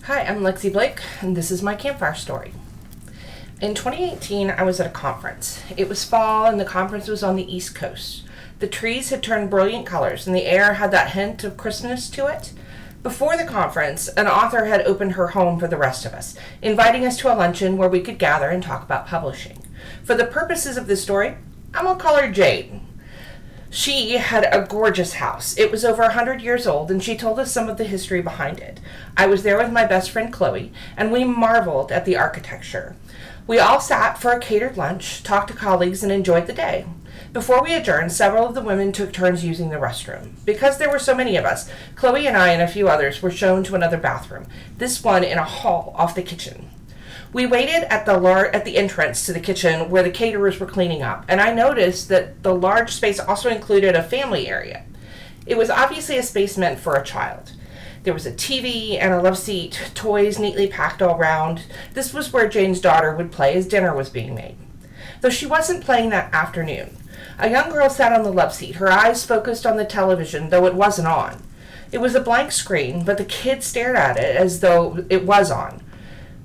Hi, I'm Lexi Blake, and this is my campfire story. In 2018, I was at a conference. It was fall, and the conference was on the East Coast. The trees had turned brilliant colors, and the air had that hint of Christmas to it. Before the conference, an author had opened her home for the rest of us, inviting us to a luncheon where we could gather and talk about publishing. For the purposes of this story, I'm going to call her Jade. She had a gorgeous house. It was over 100 years old, and she told us some of the history behind it. I was there with my best friend Chloe, and we marveled at the architecture. We all sat for a catered lunch, talked to colleagues, and enjoyed the day. Before we adjourned, several of the women took turns using the restroom. Because there were so many of us, Chloe and I and a few others were shown to another bathroom, this one in a hall off the kitchen. We waited at the entrance to the kitchen where the caterers were cleaning up, and I noticed that the large space also included a family area. It was obviously a space meant for a child. There was a TV and a love seat, toys neatly packed all around. This was where Jane's daughter would play as dinner was being made. Though she wasn't playing that afternoon, a young girl sat on the love seat, her eyes focused on the television, though it wasn't on. It was a blank screen, but the kid stared at it as though it was on.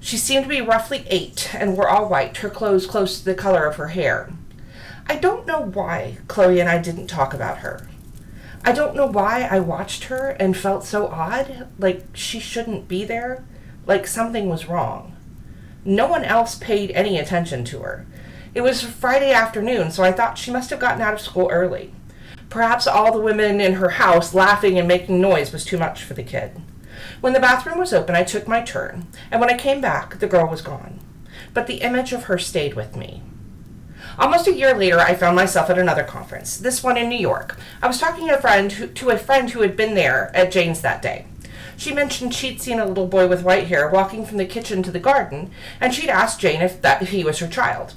She seemed to be roughly 8 and wore all white, her clothes close to the color of her hair. I don't know why Chloe and I didn't talk about her. I don't know why I watched her and felt so odd, like she shouldn't be there, like something was wrong. No one else paid any attention to her. It was Friday afternoon, so I thought she must have gotten out of school early. Perhaps all the women in her house laughing and making noise was too much for the kid. When the bathroom was open, I took my turn, and when I came back, the girl was gone. But the image of her stayed with me. Almost a year later, I found myself at another conference, this one in New York. I was talking to a friend who had been there at Jane's that day. She mentioned she'd seen a little boy with white hair walking from the kitchen to the garden, and she'd asked Jane if he was her child.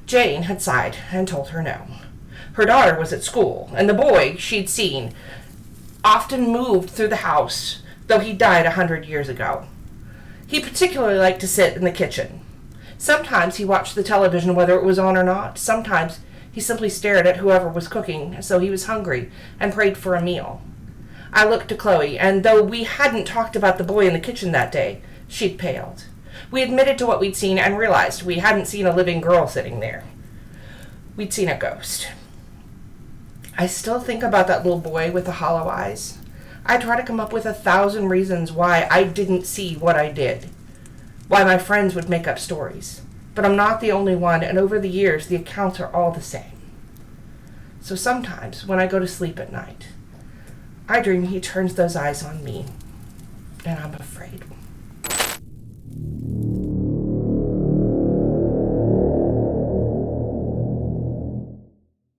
Jane had sighed and told her no. Her daughter was at school, and the boy she'd seen often moved through the house, though he died 100 years ago. He particularly liked to sit in the kitchen. Sometimes he watched the television whether it was on or not. Sometimes he simply stared at whoever was cooking, so he was hungry, and prayed for a meal. I looked to Chloe, and though we hadn't talked about the boy in the kitchen that day, she'd paled. We admitted to what we'd seen and realized we hadn't seen a living girl sitting there. We'd seen a ghost. I still think about that little boy with the hollow eyes. I try to come up with 1,000 reasons why I didn't see what I did, why my friends would make up stories. But I'm not the only one, and over the years, the accounts are all the same. So sometimes, when I go to sleep at night, I dream he turns those eyes on me, and I'm afraid.